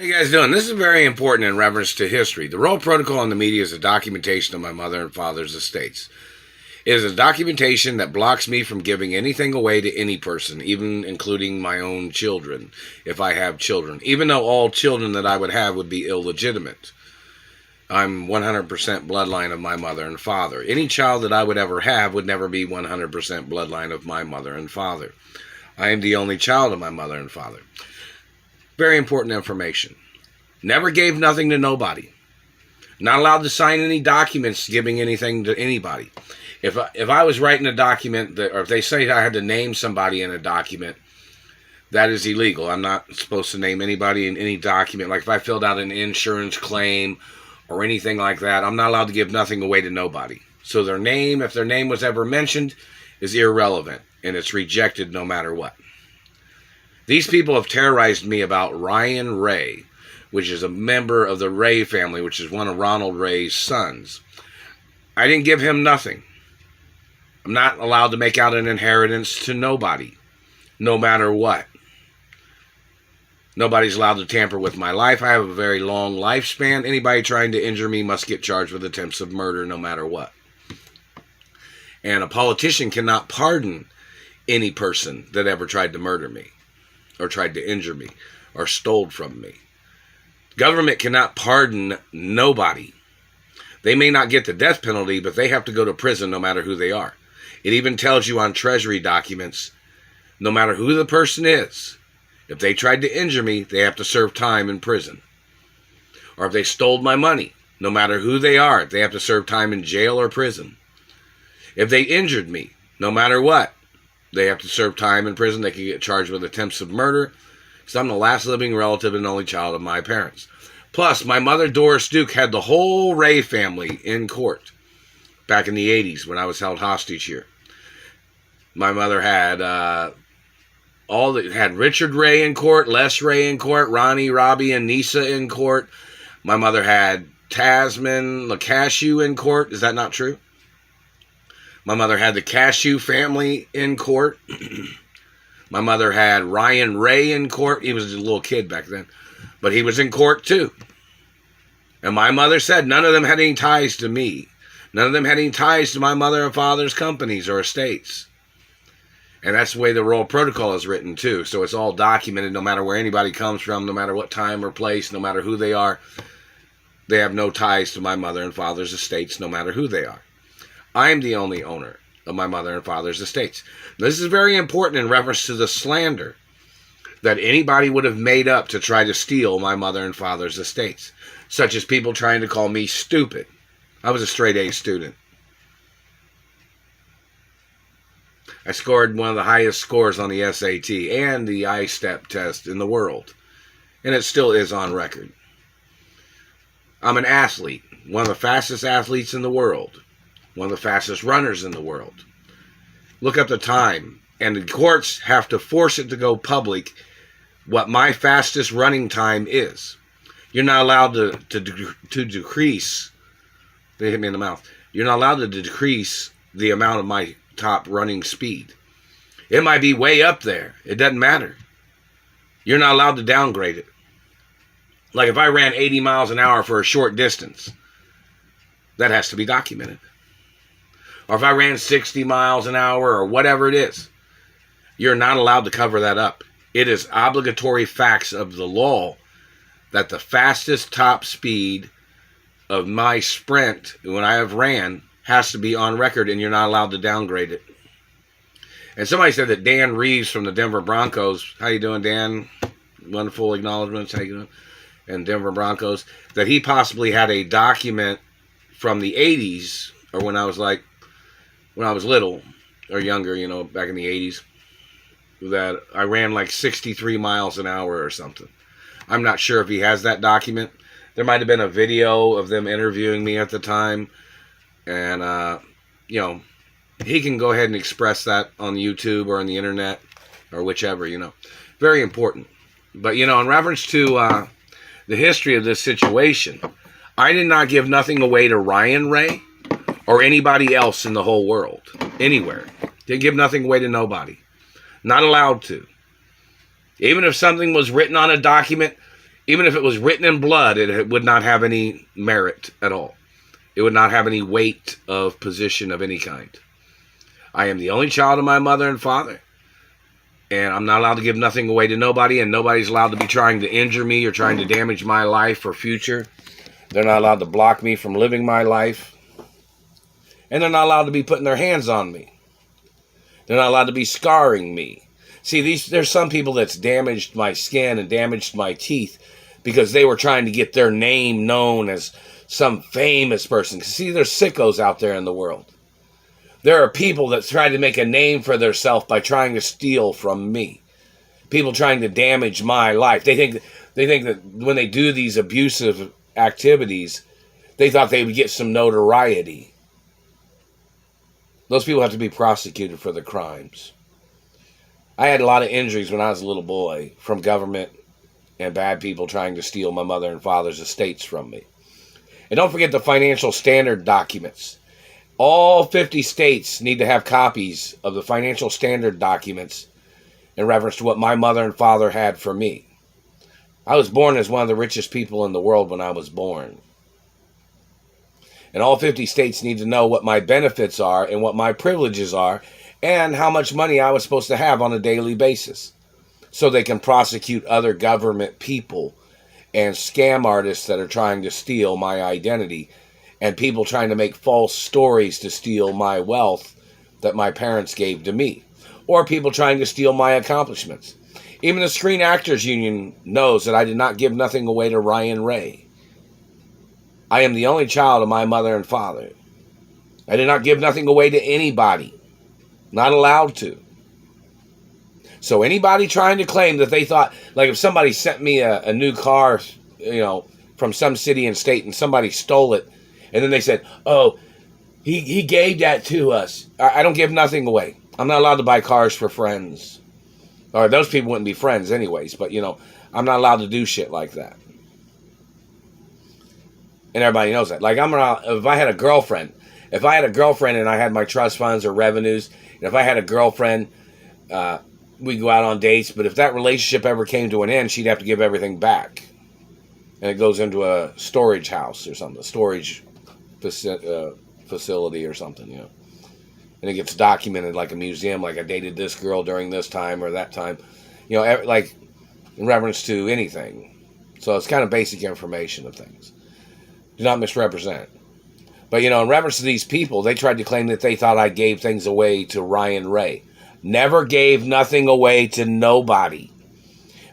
How you guys doing? This is very important in reference to history. The Royal Protocol in the media is a documentation of my mother and father's estates. It is a documentation that blocks me from giving anything away to any person, even including my own children, if I have children, even though all children that I would have would be illegitimate. I'm 100% bloodline of my mother and father. Any child that I would ever have would never be 100% bloodline of my mother and father. I am the only child of my mother and father. Very important information. Never gave nothing to nobody. Not allowed to sign any documents giving anything to anybody. If I was writing a document, or if they say I had to name somebody in a document, that is illegal. I'm not supposed to name anybody in any document. Like if I filled out an insurance claim or anything like that, I'm not allowed to give nothing away to nobody. So their name, if their name was ever mentioned, is irrelevant, and it's rejected no matter what. These people have terrorized me about Ryan Ray, which is a member of the Ray family, which is one of Ronald Ray's sons. I didn't give him nothing. I'm not allowed to make out an inheritance to nobody, no matter what. Nobody's allowed to tamper with my life. I have a very long lifespan. Anybody trying to injure me must get charged with attempts of murder, no matter what. And a politician cannot pardon any person that ever tried to murder me, or tried to injure me, or stole from me. Government cannot pardon nobody. They may not get the death penalty, but they have to go to prison no matter who they are. It even tells you on Treasury documents, no matter who the person is, if they tried to injure me, they have to serve time in prison. Or if they stole my money, no matter who they are, they have to serve time in jail or prison. If they injured me, no matter what, they have to serve time in prison. They can get charged with attempts of murder, because I'm the last living relative and only child of my parents. Plus, my mother, Doris Duke, had the whole Ray family in court back in the 80s when I was held hostage here. My mother had had Richard Ray in court, Les Ray in court, Ronnie, Robbie, and Nisa in court. My mother had Tasman LaCashew in court. Is that not true? My mother had the Cashew family in court. My mother had Ryan Ray in court. He was a little kid back then, but he was in court too. And my mother said none of them had any ties to me. None of them had any ties to my mother and father's companies or estates. And that's the way the Royal Protocol is written too. So it's all documented no matter where anybody comes from, no matter what time or place, no matter who they are. They have no ties to my mother and father's estates, no matter who they are. I am the only owner of my mother and father's estates. This is very important in reference to the slander that anybody would have made up to try to steal my mother and father's estates, such as people trying to call me stupid. I was a straight A student. I scored one of the highest scores on the SAT and the I-STEP test in the world, and it still is on record. I'm an athlete, one of the fastest athletes in the world, one of the fastest runners in the world. Look up the time, and the courts have to force it to go public what my fastest running time is. You're not allowed to decrease. They hit me in the mouth. You're not allowed to decrease the amount of my top running speed. It might be way up there. It doesn't matter. You're not allowed to downgrade it. Like if I ran 80 miles an hour for a short distance, that has to be documented. Or if I ran 60 miles an hour or whatever it is, you're not allowed to cover that up. It is obligatory facts of the law that the fastest top speed of my sprint, when I have ran, has to be on record, and you're not allowed to downgrade it. And somebody said that Dan Reeves from the Denver Broncos, how you doing, Dan? Wonderful acknowledgments, how you doing? And Denver Broncos, that he possibly had a document from the 80s, or when I was little, or younger, back in the 80s, that I ran like 63 miles an hour or something. I'm not sure if he has that document. There might have been a video of them interviewing me at the time. And, he can go ahead and express that on YouTube or on the internet or whichever, Very important. But, in reference to the history of this situation, I did not give nothing away to Ryan Ray or anybody else in the whole world. Anywhere. Didn't give nothing away to nobody. Not allowed to. Even if something was written on a document, Even if it was written in blood, it would not have any merit at all. It would not have any weight of position of any kind. I am the only child of my mother and father, and I'm not allowed to give nothing away to nobody, and nobody's allowed to be trying to injure me or trying to damage my life or future. They're not allowed to block me from living my life, and they're not allowed to be putting their hands on me. They're not allowed to be scarring me. See, there's some people that's damaged my skin and damaged my teeth because they were trying to get their name known as some famous person. See, there's sickos out there in the world. There are people that try to make a name for themselves by trying to steal from me. People trying to damage my life. They think that when they do these abusive activities, they thought they would get some notoriety. Those people have to be prosecuted for their crimes. I had a lot of injuries when I was a little boy from government and bad people trying to steal my mother and father's estates from me. And don't forget the financial standard documents. All 50 states need to have copies of the financial standard documents in reference to what my mother and father had for me. I was born as one of the richest people in the world when I was born. And all 50 states need to know what my benefits are and what my privileges are and how much money I was supposed to have on a daily basis, so they can prosecute other government people and scam artists that are trying to steal my identity and people trying to make false stories to steal my wealth that my parents gave to me, or people trying to steal my accomplishments. Even the Screen Actors Union knows that I did not give nothing away to Ryan Ray. I am the only child of my mother and father. I did not give nothing away to anybody. Not allowed to. So anybody trying to claim that they thought, like if somebody sent me a new car, from some city and state and somebody stole it, and then they said, oh, he gave that to us. I don't give nothing away. I'm not allowed to buy cars for friends. Or those people wouldn't be friends anyways, but I'm not allowed to do shit like that. And everybody knows that. Like if I had a girlfriend and I had my trust funds or revenues, and if I had a girlfriend, we'd go out on dates, but if that relationship ever came to an end, she'd have to give everything back. And it goes into a storage house or something, a storage facility or something, And it gets documented like a museum, like I dated this girl during this time or that time, like in reference to anything. So it's kind of basic information of things. Do not misrepresent. But, in reference to these people, they tried to claim that they thought I gave things away to Ryan Ray. Never gave nothing away to nobody.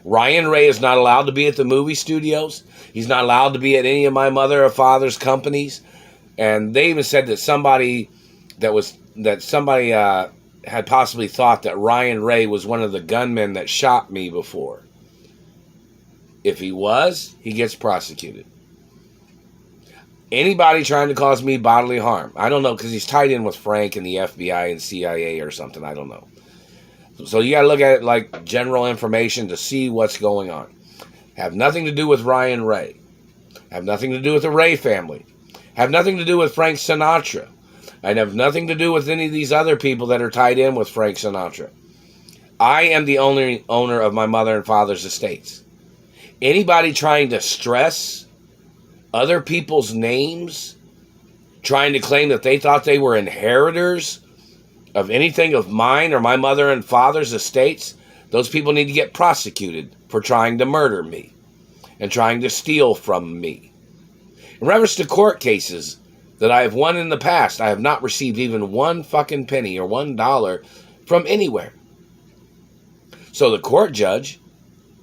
Ryan Ray is not allowed to be at the movie studios. He's not allowed to be at any of my mother or father's companies. And they even said that somebody had possibly thought that Ryan Ray was one of the gunmen that shot me before. If he was, he gets prosecuted. Anybody trying to cause me bodily harm, I don't know, because he's tied in with Frank and the FBI and CIA or something, I don't know. So you got to look at it like general information to see what's going on. Have nothing to do with Ryan Ray. Have nothing to do with the Ray family. Have nothing to do with Frank Sinatra. And have nothing to do with any of these other people that are tied in with Frank Sinatra. I am the only owner of my mother and father's estates. Anybody trying to stress other people's names, trying to claim that they thought they were inheritors of anything of mine or my mother and father's estates, those people need to get prosecuted for trying to murder me and trying to steal from me. In reference to court cases that I have won in the past, I have not received even one fucking penny or $1 from anywhere. So the court judge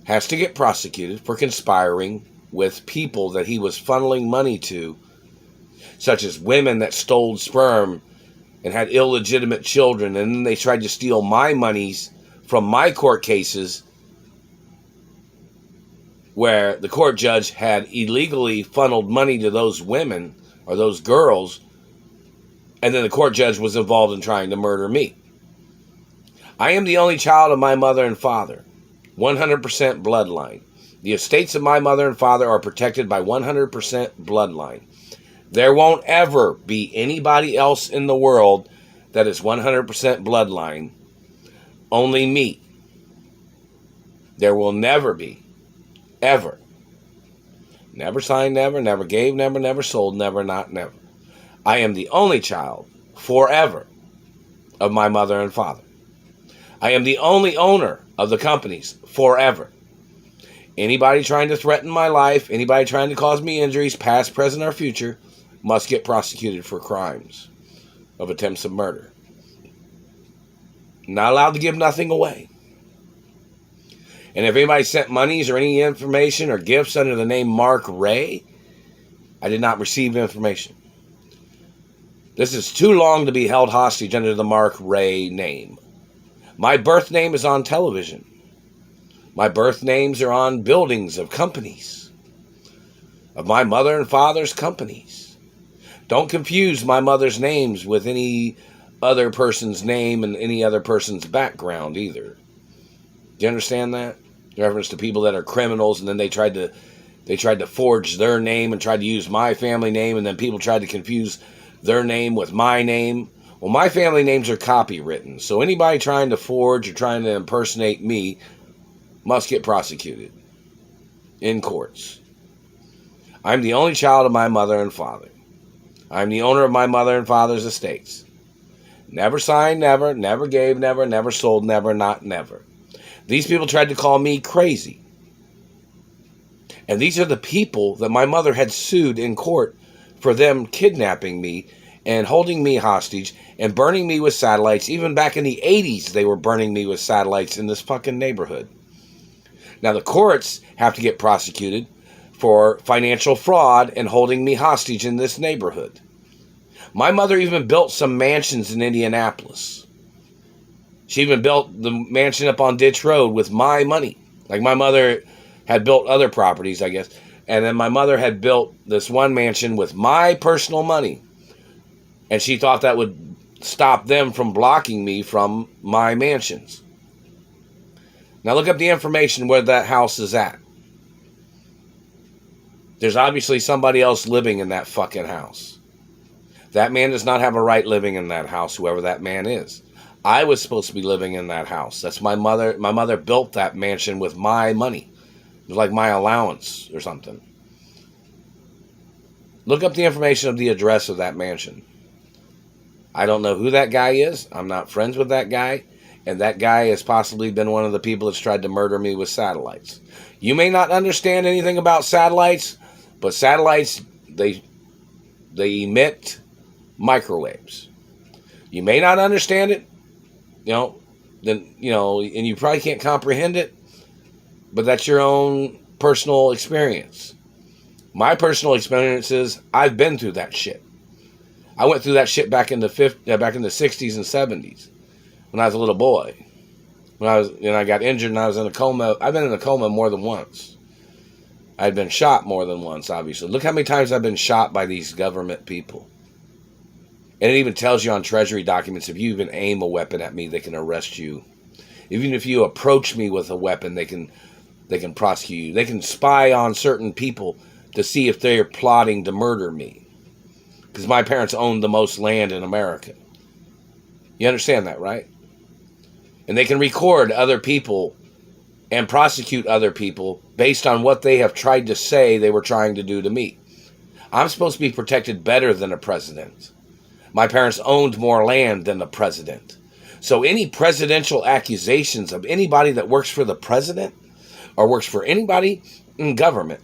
has to get prosecuted for conspiring with people that he was funneling money to, such as women that stole sperm and had illegitimate children, and then they tried to steal my monies from my court cases where the court judge had illegally funneled money to those women or those girls, and then the court judge was involved in trying to murder me. I am the only child of my mother and father, 100% bloodline. The estates of my mother and father are protected by 100% bloodline. There won't ever be anybody else in the world that is 100% bloodline. Only me. There will never be, ever, Never signed, never, never gave, never, never sold, never, not, never. I am the only child, forever, of my mother and father. I am the only owner of the companies, forever. Anybody trying to threaten my life, anybody trying to cause me injuries, past, present, or future, must get prosecuted for crimes of attempts of murder. Not allowed to give nothing away. And if anybody sent monies or any information or gifts under the name Mark Ray, I did not receive information. This is too long to be held hostage under the Mark Ray name. My birth name is on television. My birth names are on buildings of companies, of my mother and father's companies. Don't confuse my mother's names with any other person's name and any other person's background either. Do you understand that? In reference to people that are criminals, and then they tried to forge their name and tried to use my family name, and then people tried to confuse their name with my name. Well, my family names are copywritten, so anybody trying to forge or trying to impersonate me must get prosecuted in courts. I'm the only child of my mother and father. I'm the owner of my mother and father's estates. Never signed, never, never gave, never, never sold, never, not, never. These people tried to call me crazy. And these are the people that my mother had sued in court for them kidnapping me and holding me hostage and burning me with satellites. Even back in the 80s, they were burning me with satellites in this fucking neighborhood. Now, the courts have to get prosecuted for financial fraud and holding me hostage in this neighborhood. My mother even built some mansions in Indianapolis. She even built the mansion up on Ditch Road with my money. Like, my mother had built other properties, I guess. And then my mother had built this one mansion with my personal money. And she thought that would stop them from blocking me from my mansions. Now look up the information where that house is at. There's obviously somebody else living in that fucking house. That man does not have a right living in that house, whoever that man is. I was supposed to be living in that house. That's my mother. My mother built that mansion with my money. It was like my allowance or something. Look up the information of the address of that mansion. I don't know who that guy is. I'm not friends with that guy. And that guy has possibly been one of the people that's tried to murder me with satellites. You may not understand anything about satellites, but satellites, they emit microwaves. You may not understand it, and you probably can't comprehend it, but that's your own personal experience. My personal experience is I've been through that shit. I went through that shit back in the 60s and 70s when I was a little boy. When I got injured and I was in a coma. I've been in a coma more than once. I'd been shot more than once, obviously. Look how many times I've been shot by these government people. And it even tells you on Treasury documents, if you even aim a weapon at me, they can arrest you. Even if you approach me with a weapon, they can prosecute you. They can spy on certain people to see if they're plotting to murder me. Because my parents owned the most land in America. You understand that, right? And they can record other people and prosecute other people based on what they have tried to say they were trying to do to me. I'm supposed to be protected better than a president. My parents owned more land than the president. So any presidential accusations of anybody that works for the president or works for anybody in government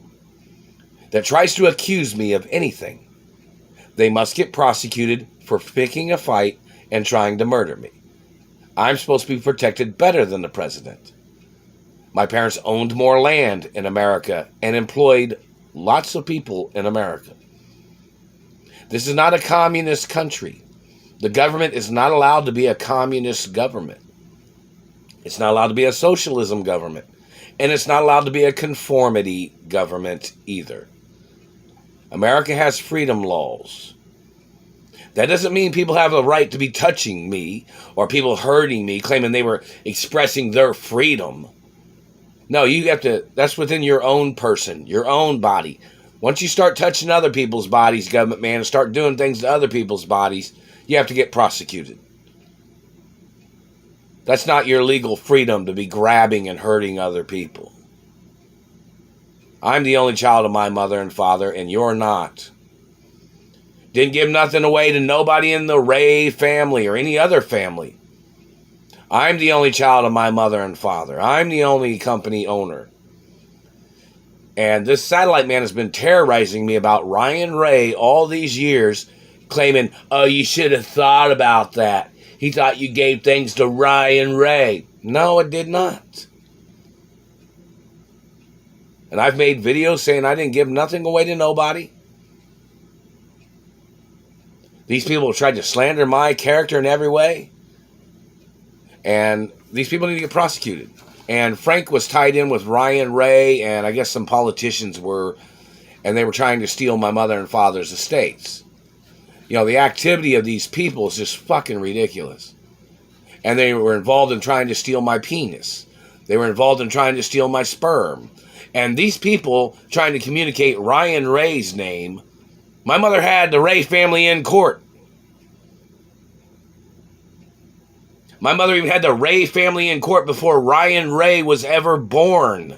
that tries to accuse me of anything, they must get prosecuted for picking a fight and trying to murder me. I'm supposed to be protected better than the president. My parents owned more land in America and employed lots of people in America. This is not a communist country. The government is not allowed to be a communist government. It's not allowed to be a socialism government. And it's not allowed to be a conformity government either. America has freedom laws. That doesn't mean people have a right to be touching me or people hurting me, claiming they were expressing their freedom. No, you have to, that's within your own person, your own body. Once you start touching other people's bodies, government man, and start doing things to other people's bodies, you have to get prosecuted. That's not your legal freedom to be grabbing and hurting other people. I'm the only child of my mother and father, and you're not. Didn't give nothing away to nobody in the Ray family or any other family. I'm the only child of my mother and father. I'm the only company owner. And this satellite man has been terrorizing me about Ryan Ray all these years, claiming, oh, you should have thought about that. He thought you gave things to Ryan Ray. No, it did not. And I've made videos saying I didn't give nothing away to nobody. These people tried to slander my character in every way. And these people need to get prosecuted. And Frank was tied in with Ryan Ray, and I guess some politicians were, and they were trying to steal my mother and father's estates. You know, the activity of these people is just fucking ridiculous. And they were involved in trying to steal my penis. They were involved in trying to steal my sperm. And these people trying to communicate Ryan Ray's name, my mother had the Ray family in court. My mother even had the Ray family in court before Ryan Ray was ever born.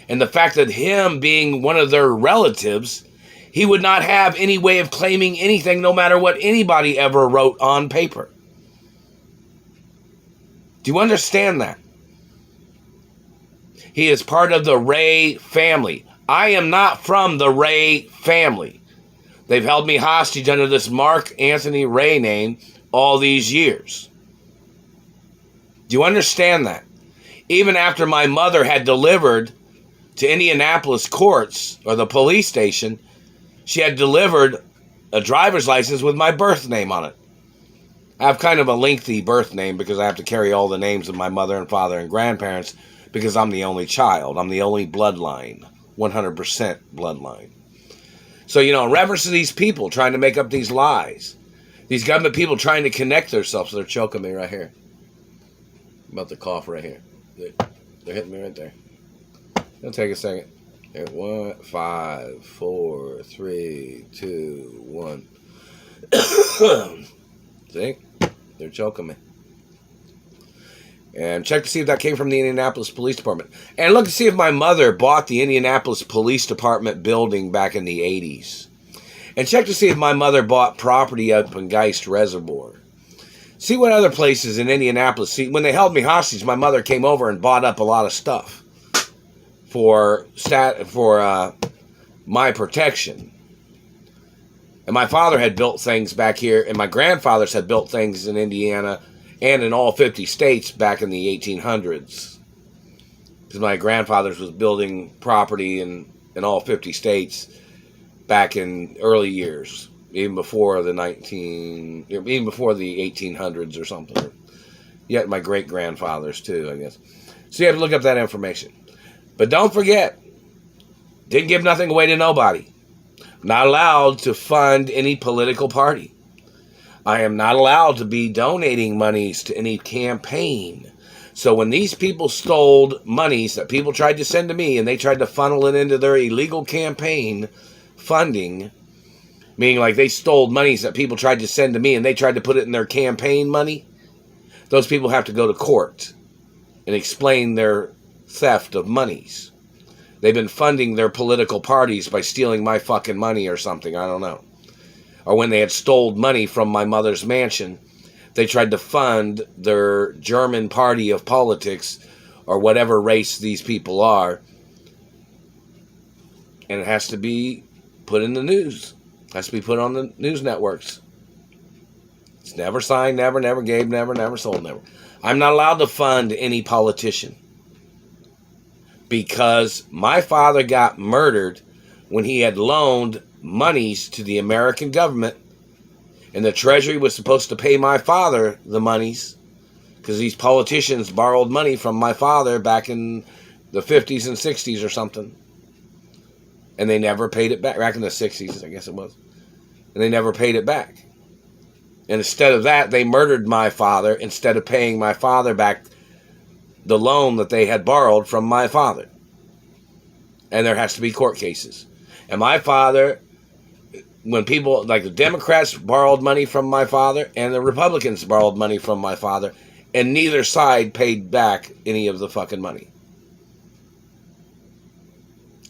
And the fact that him being one of their relatives, he would not have any way of claiming anything no matter what anybody ever wrote on paper. Do you understand that? He is part of the Ray family. I am not from the Ray family. They've held me hostage under this Mark Anthony Ray name all these years. Do you understand that? Even after my mother had delivered to Indianapolis courts, or the police station, she had delivered a driver's license with my birth name on it. I have kind of a lengthy birth name because I have to carry all the names of my mother and father and grandparents because I'm the only child. I'm the only bloodline, 100% bloodline. So, you know, in reference to these people trying to make up these lies, these government people trying to connect themselves, so they're choking me right here. I'm about to cough right here. They're hitting me right there. It'll take a second. Here, 1, 5, 4, 3, 2, 1. See? They're choking me. And check to see if that came from the Indianapolis Police Department. And look to see if my mother bought the Indianapolis Police Department building back in the 80s. And check to see if my mother bought property up in Geist Reservoir. See what other places in Indianapolis. See, when they held me hostage, my mother came over and bought up a lot of stuff for my protection. And my father had built things back here, and my grandfathers had built things in Indiana and in all 50 states back in the 1800s. Because my grandfather's was building property in all 50 states back in early years. Even before the 1800s or something. Yet my great-grandfathers too, I guess. So you have to look up that information. But don't forget, didn't give nothing away to nobody. Not allowed to fund any political party. I am not allowed to be donating monies to any campaign. So when these people stole monies that people tried to send to me and they tried to funnel it into their illegal campaign funding, meaning like they stole monies that people tried to send to me and they tried to put it in their campaign money, those people have to go to court and explain their theft of monies. They've been funding their political parties by stealing my fucking money or something, I don't know. Or when they had stole money from my mother's mansion, they tried to fund their German party of politics or whatever race these people are. And it has to be put in the news. Has to be put on the news networks. It's never signed, never gave, never sold, never. I'm not allowed to fund any politician. Because my father got murdered when he had loaned monies to the American government. And the Treasury was supposed to pay my father the monies. Because these politicians borrowed money from my father back in the 50s and 60s or something. And they never paid it back. Back in the 60s, I guess it was. And they never paid it back. And instead of that, they murdered my father instead of paying my father back the loan that they had borrowed from my father. And there has to be court cases. And my father, when people, like the Democrats borrowed money from my father and the Republicans borrowed money from my father, and neither side paid back any of the fucking money.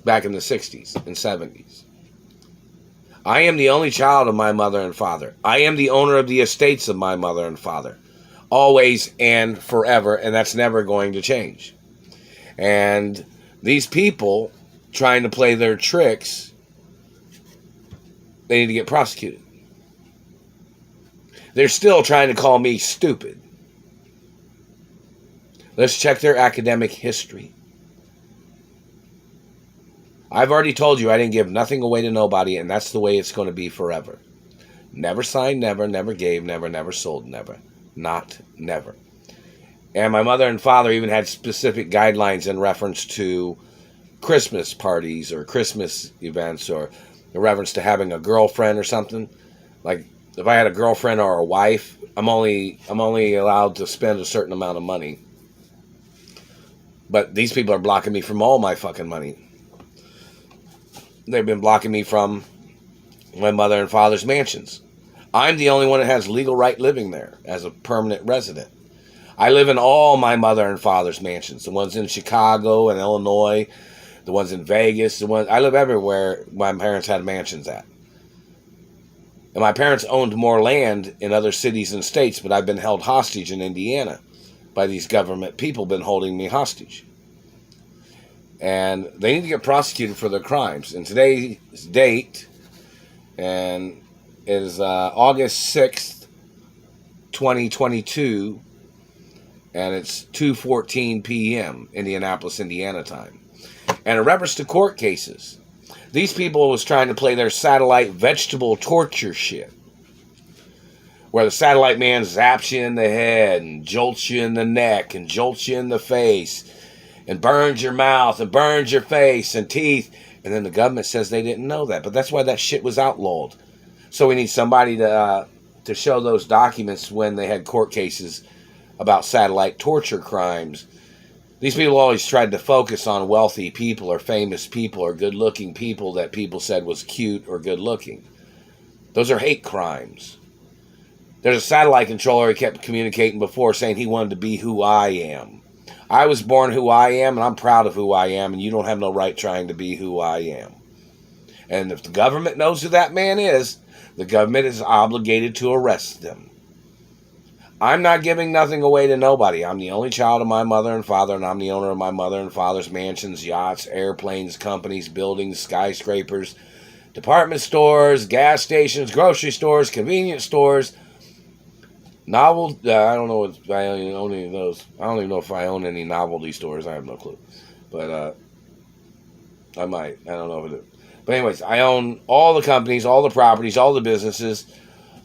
back in the 60s and 70s. I am the only child of my mother and father. I am the owner of the estates of my mother and father. Always and forever, and that's never going to change. And these people trying to play their tricks, they need to get prosecuted. They're still trying to call me stupid. Let's check their academic history. I've already told you I didn't give nothing away to nobody, and that's the way it's going to be forever. Never signed, never, never gave, never, never sold, never. Not never. And my mother and father even had specific guidelines in reference to Christmas parties or Christmas events, or in reference to having a girlfriend or something. Like, if I had a girlfriend or a wife, I'm only allowed to spend a certain amount of money. But these people are blocking me from all my fucking money. They've been blocking me from my mother and father's mansions. I'm the only one that has legal right living there as a permanent resident. I live in all my mother and father's mansions. The ones in Chicago and Illinois, the ones in Vegas, I live everywhere my parents had mansions at. And my parents owned more land in other cities and states, but I've been held hostage in Indiana by these government people been holding me hostage. And they need to get prosecuted for their crimes. And today's date and is August 6th, 2022, and it's 2:14 p.m. Indianapolis, Indiana time. And in reference to court cases, these people was trying to play their satellite vegetable torture shit, where the satellite man zaps you in the head and jolts you in the neck and jolts you in the face and burns your mouth and burns your face and teeth. And then the government says they didn't know that. But that's why that shit was outlawed. So we need somebody to show those documents when they had court cases about satellite torture crimes. These people always tried to focus on wealthy people or famous people or good-looking people that people said was cute or good-looking. Those are hate crimes. There's a satellite controller who kept communicating before saying he wanted to be who I am. I was born who I am, and I'm proud of who I am, and you don't have no right trying to be who I am. And if the government knows who that man is, the government is obligated to arrest them. I'm not giving nothing away to nobody. I'm the only child of my mother and father, and I'm the owner of my mother and father's mansions, yachts, airplanes, companies, buildings, skyscrapers, department stores, gas stations, grocery stores, convenience stores, novel. I don't know if I own any of those. I don't even know if I own any novelty stores. I have no clue. But I might. I don't know if it is. But anyways, I own all the companies, all the properties, all the businesses,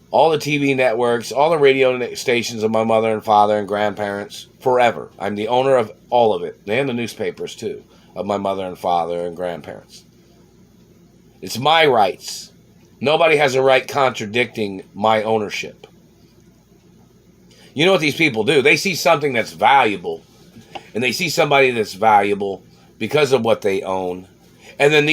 all the TV networks, all the radio stations of my mother and father and grandparents forever. I'm the owner of all of it, and the newspapers too, of my mother and father and grandparents. It's my rights. Nobody has a right contradicting my ownership. You know what these people do? They see something that's valuable, and they see somebody that's valuable because of what they own, and then these